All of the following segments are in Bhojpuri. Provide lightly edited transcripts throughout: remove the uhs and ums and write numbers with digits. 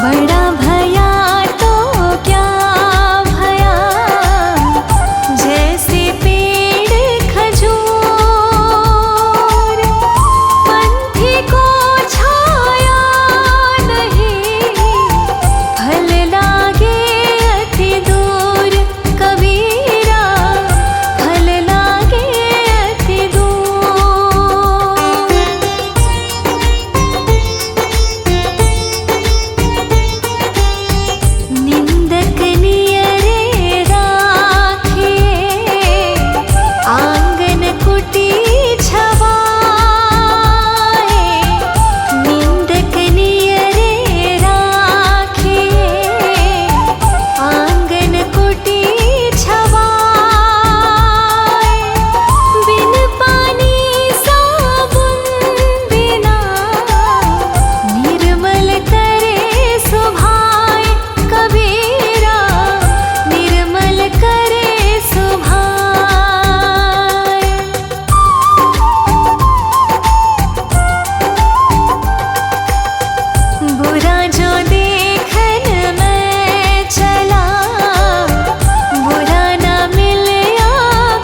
बड़ा भया तो क्या भया, जैसे पेड़ खजूर, पंथी को छाया नहीं, फल लागे अति दूर, कबीरा फल लागे अति दूर। निंदक नियरे राखिए, आंगन कुटी छवाए, निंदक नियरे राखिए, आंगन कुटी छवाए, बिन पानी साबुन बिना, निर्मल करे सुभाए, कबीरा निर्मल करे सुभाए। बुरा जो देखन मैं चला, बुरा ना मिलया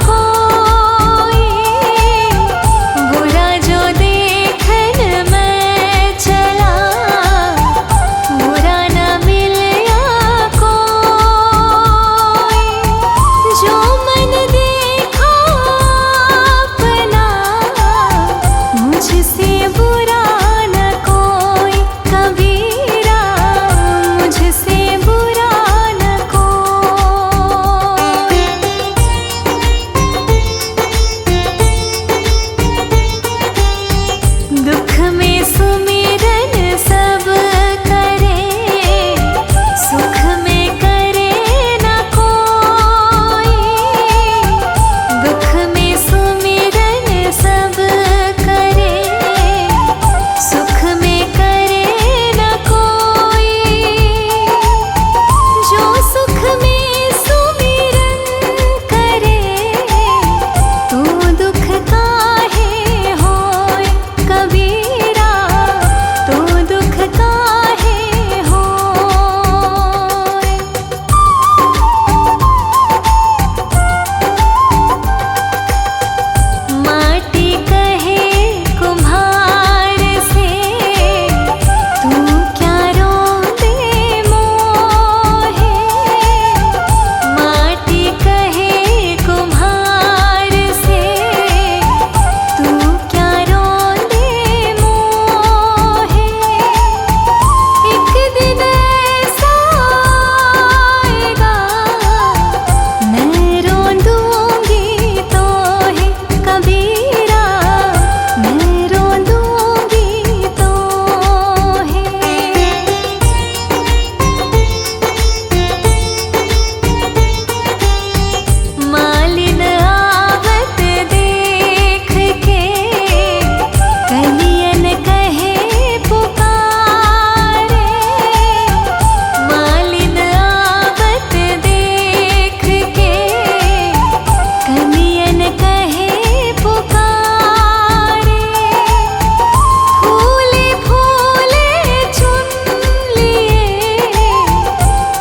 कोई, बुरा जो देखन मैं चला, बुरा ना मिलया कोई, जो मन देखा अपना, मुझसे बुरा न कोई, कबीरा मुझसे बुरा न कोई। दुख में सुमिरन सब करे, सुख में करे न कोई, दुख में सुमिरन सब करे, सुख में करे न कोई, जो सुख में सुमिरन करे, तू दुख काहे होय, कबीरा तू दुख काहे होय। माटी कहे कुम्हार से, तू क्या रोंदे मोहे, माटी कहे कुम्हार से, तू क्या रोंदे मोहे, एक दिन ऐसा आएगा, मैं रोंदूंगी तोहे, कबीरा मैं रोंदूंगी तोहे। मालिन आवत देख के, कलियन कहे पुकारे, मालिन आवत देख के, कलियन कहे पुकारे, फूले फूले चुन लिए,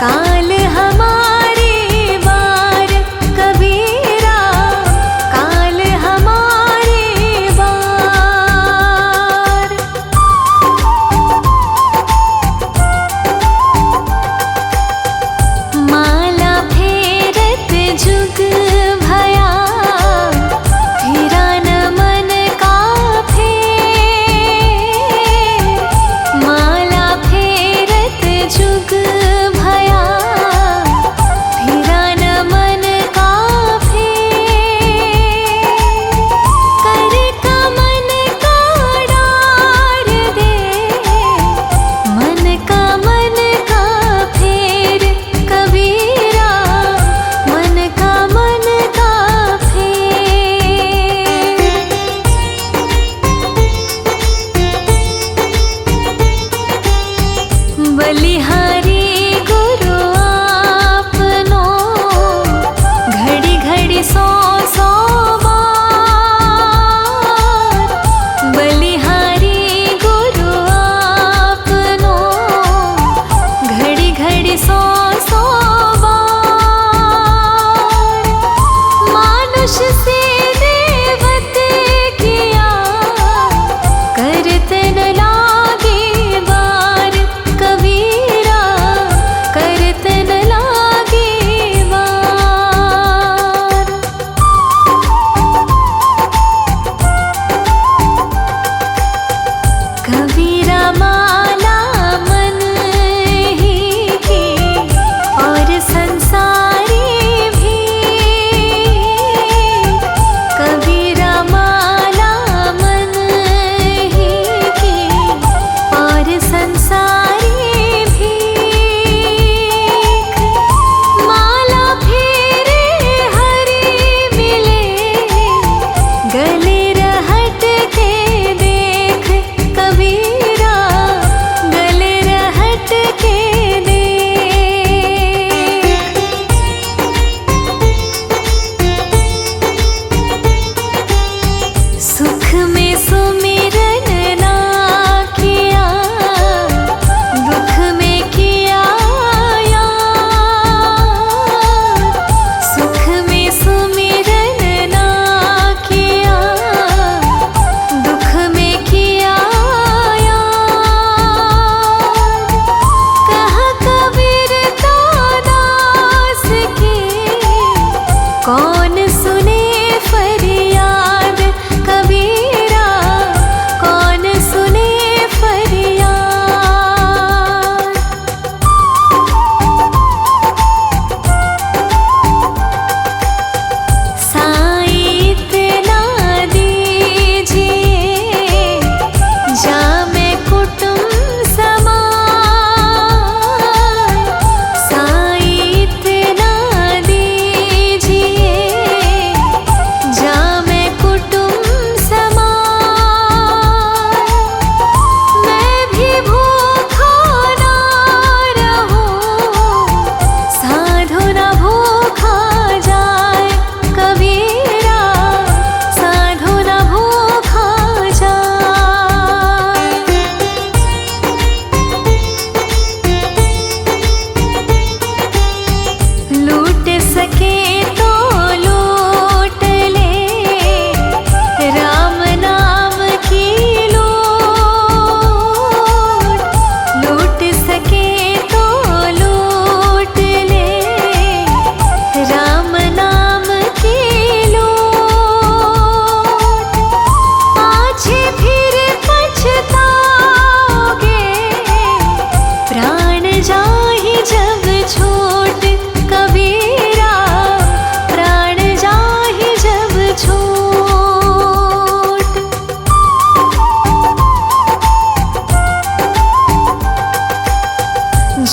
काल हमारी बार, कबीरा काल हमारी बार। माला फेरत जुग भया, फिरा न मन का फेर, माला फेरत जुग भया, फिरा न मन का फेर, कर का मन का डार दे, मन का फेर, कबीरा मन का फेर। बलिहारी गुरु आपनो, घड़ी घड़ी सौ सौ बार, बलिहारी गुरु आपनो,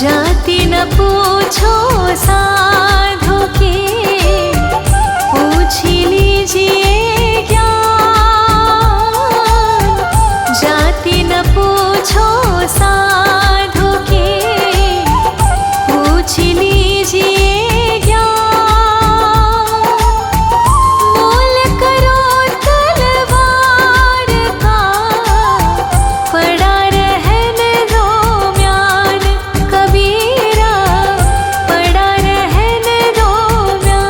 जाति न पूछो साधु की, पूछ लीजिए ज्ञान। जाति न पूछो साधु की, पूछ लीजिए ज्ञान। मोल करो तलवार का, पड़ा रहने दो म्यान। कबीरा पड़ा रहने दो म्यान।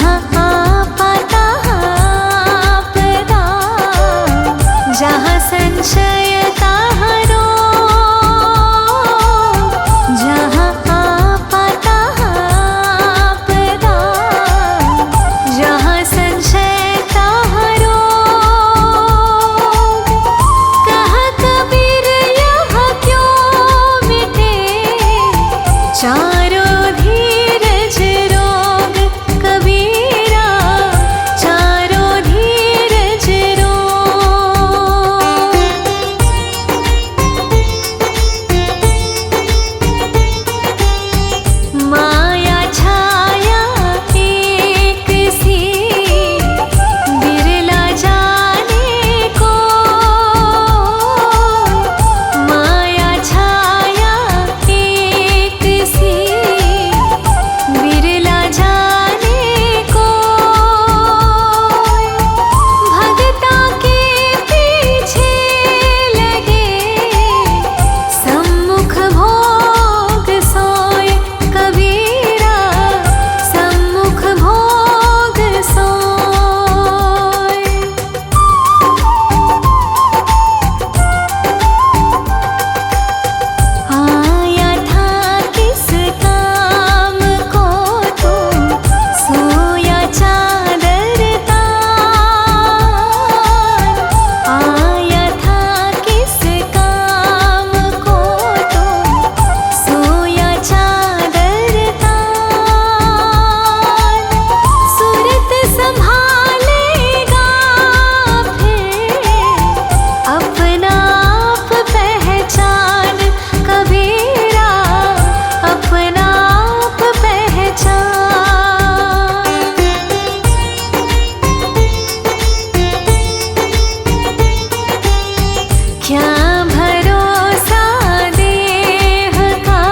जहाँ आपदा आपदा, जहाँ संशय तहाँ रोग, जहाँ आपदा आपदा, जहाँ संशय तहाँ रोग। कहा कबीर यह क्यों मिटे चारों धीरज रोग, कबीरा चारों धीरज रोग। माया छाया एक सी, बिरला जाने को। माया छाया एक सी, बिरला जाने को। भगता के पीछे लगे, सम्मुख भोग सोए, कबीरा सम्मुख भोग सोए। आया था किस काम को तू, सोया चादर तान। आया था किस काम को तू, सोया चादर तान। सूरत संभालेगा फिर, अपना आप पहचान, कबीरा अपना आप पहचान। क्या भरोसा देह का,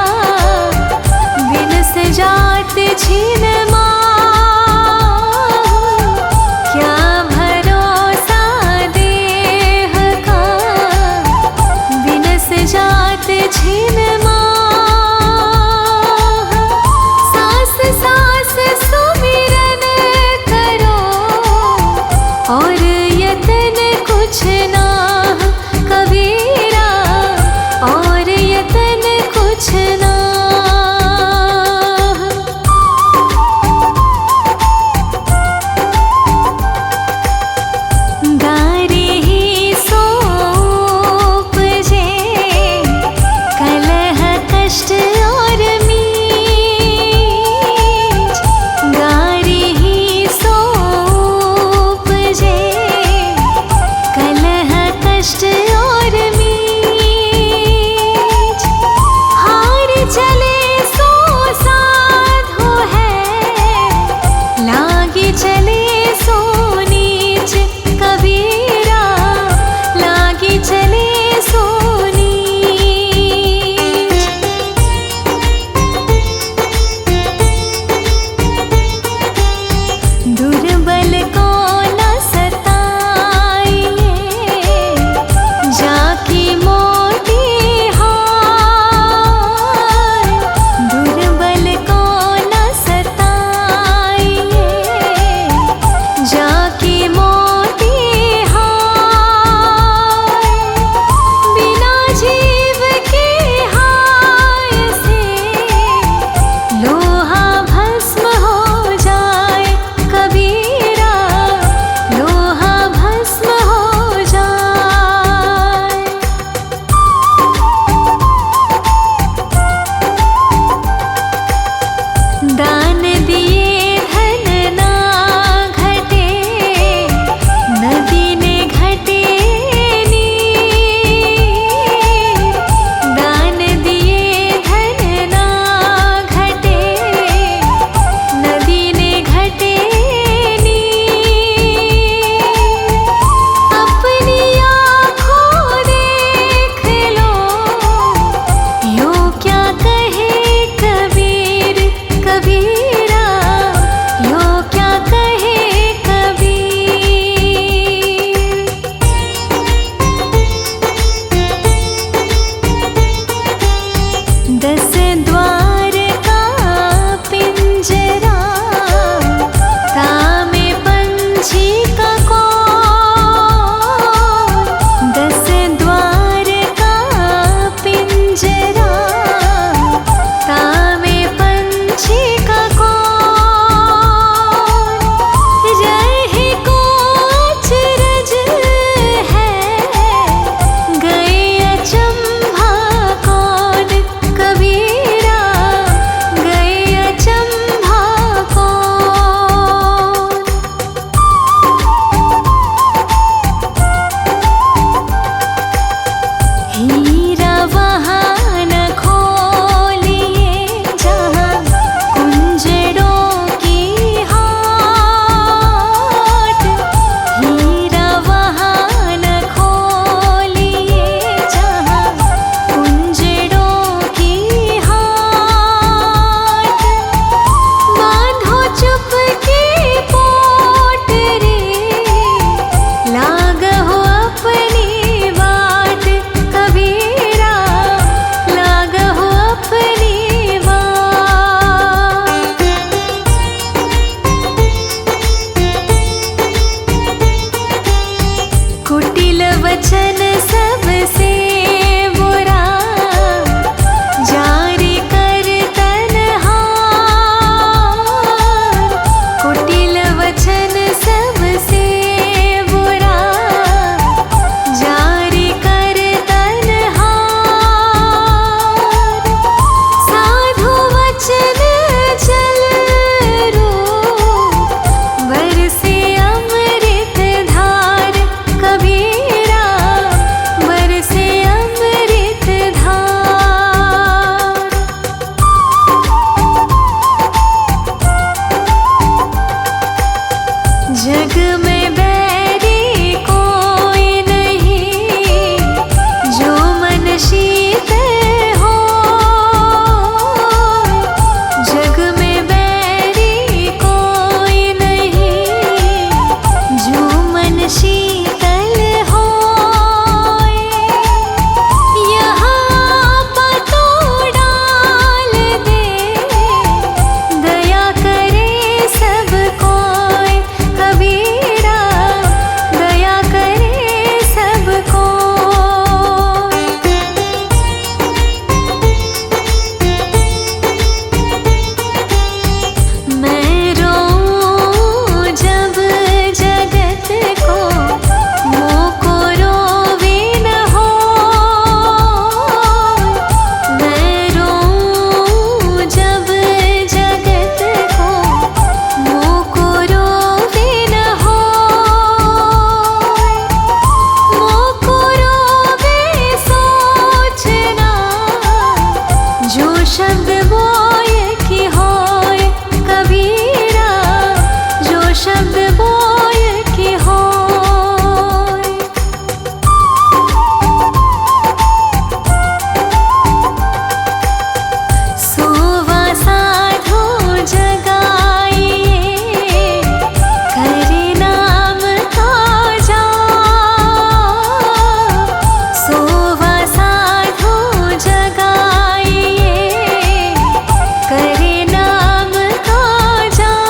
बिन सजात छिन माहू। क्या भरोसा देह का, बिन सजात छिन माहू। सांस सांस सुमिरन करो, और यतन कुछ ना, कबीरा और यतन कुछ ना। गारी ही सोप जे, कलह कष्ट और मीच। गारी ही सोप जे, कलह कष्ट और मीच। हार चले सो साधु है, लागी चले सो नीच, कबीरा लागी चले सो नीच। दुर्बल को न सताइए, जाकी मोटी हार। दुर्बल को न सताइए, जग में बैरी कोई नहीं, जो मन शीतल हो। जग में बैरी कोई नहीं, जो मन शीतल हो। यहाँ पतों डाल दे, दया करे सब कोई। कबीरा दया करे सब कोई। मैं रोऊं जब जगत को, मोको रोवे न हो। मैं रोऊं जब जगत को, मोको रोवे न हो। मोको रोवे सोचना, जो शब्द बोय की होय। कबीरा जो शब्द बोय की होय। सोवा साधो जगाइए, करे नाम का जाप। सोवा साधो जगाइए, करे नाम का जाप।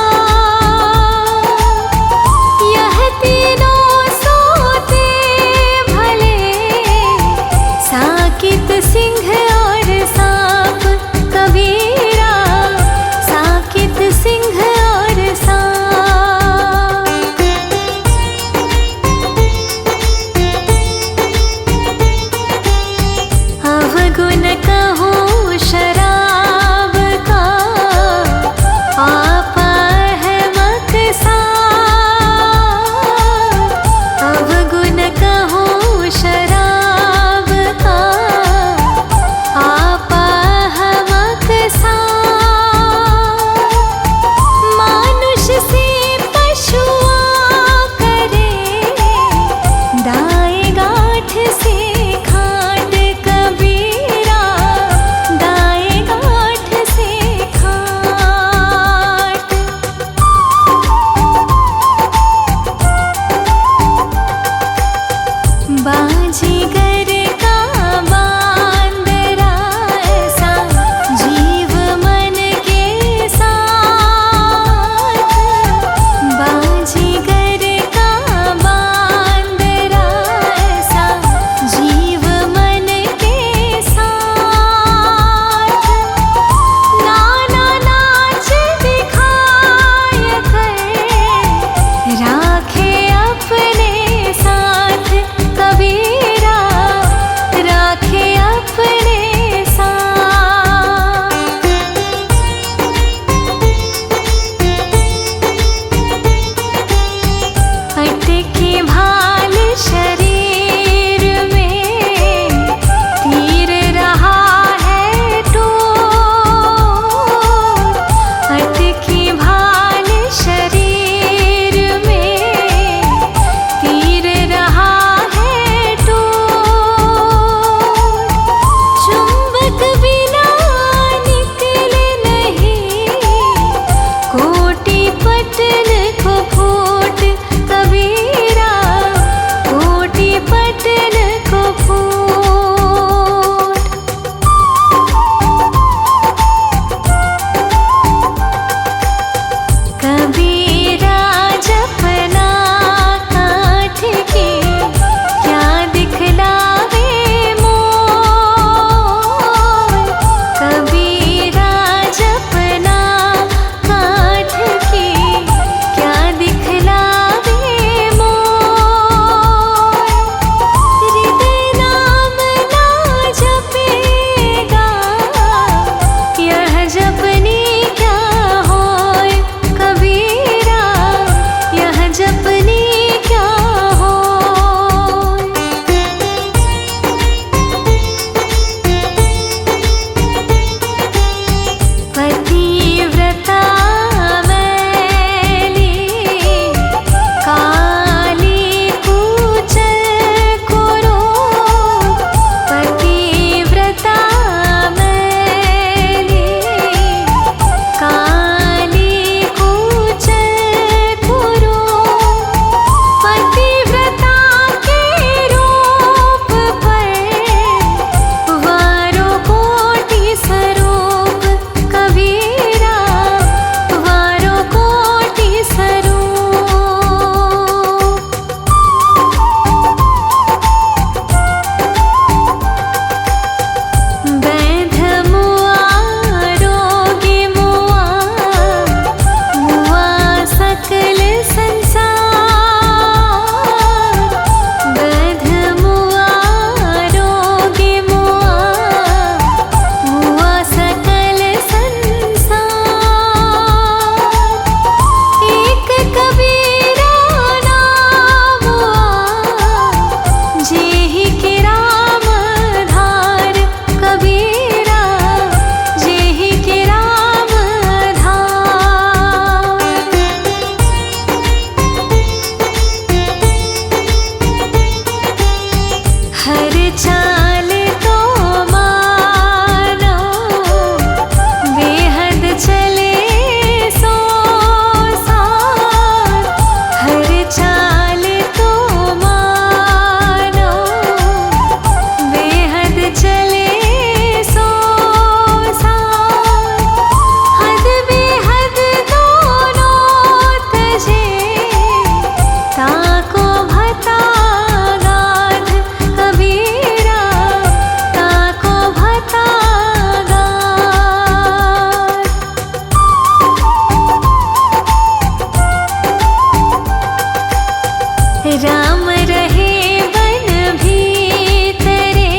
राम रहे वन भीतरे,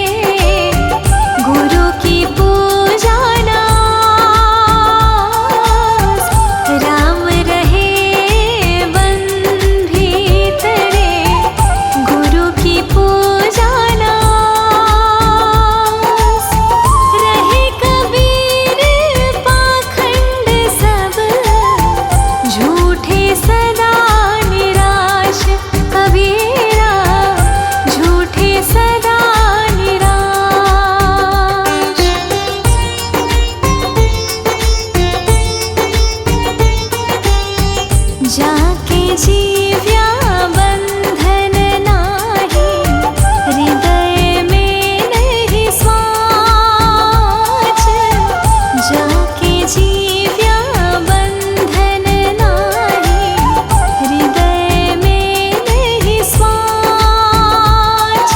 गुरु की पूजा नास। राम रहे वन भीतरे, गुरु की पूजा नास। रहे कबीर पाखंड सब, झूठे सदा निराश। कबीरा झूठे सदा निराश। जाके जीव्या बंधन नाही, हृदय में नहीं स्वाच। जाके जीव्या बंधन नाही, हृदय में नहीं स्वाच।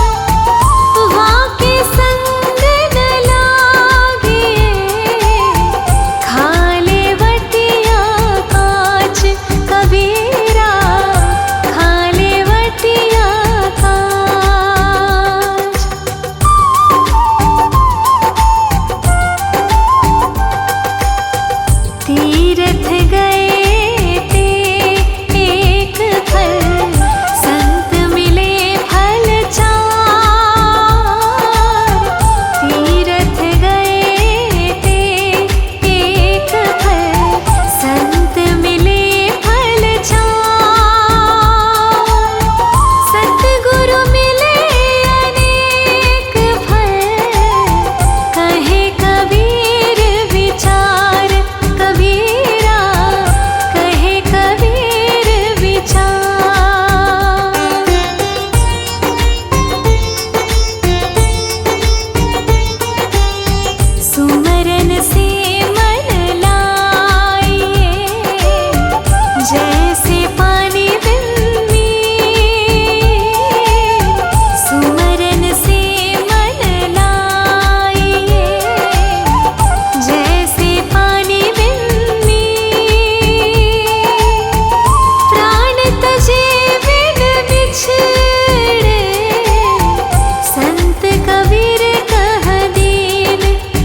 वाके संग न लागिए, खाले वटिया काच। कबीरा खाले वटिया काच। तीर्थ गए ते एक फल, संत मिले फल चार। तीर्थ गए ते एक फल, संत मिले फल चार। सतगुरु मिले अनेक फल, कहे कबीर विचार। कबीरा कहे कबीर विचार। सुमरन से मन लाइए, जैसे पानी बिन्नी। सुमरन से मन लाइए, जैसे पानी बिन्नी। प्राण तजे बिन बिछड़े, संत कबीर कह दीन।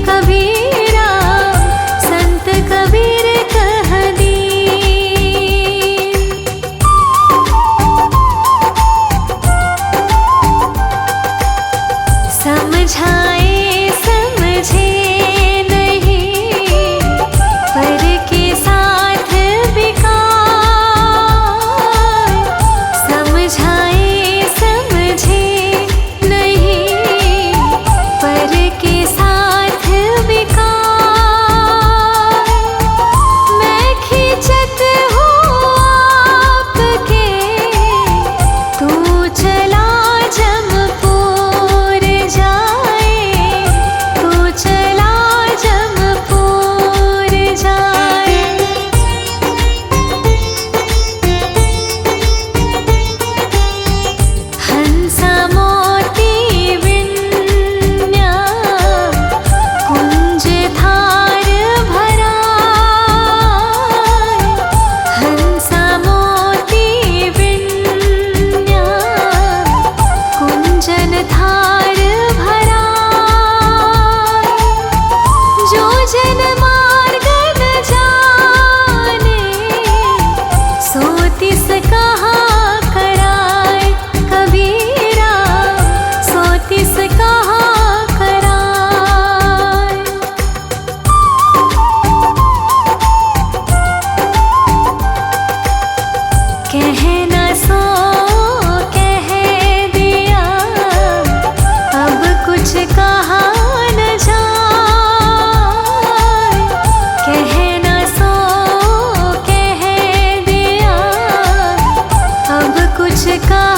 कबीरा संत कबीर कह दीन। समझाए समझे नहीं, पर के साथ बिकार। समझाए समझे नहीं, पर के साथ बिकार। मैं खींचत हूँ आपके, तू चला जमपुर जाए। तू चला जमपुर जाए। हंसा मोती विन्या, कुंज धार भरा। हंसा मोती विन्या, कुंजन धार भरा। जो जन मार्ग न जाने, सो तिस कहाँ कराए। कबीरा सो तिस कहाँ कराए। कहना सो कह दिया, अब कुछ कहा न जाए। कहना सो कह दिया, अब कुछ कहा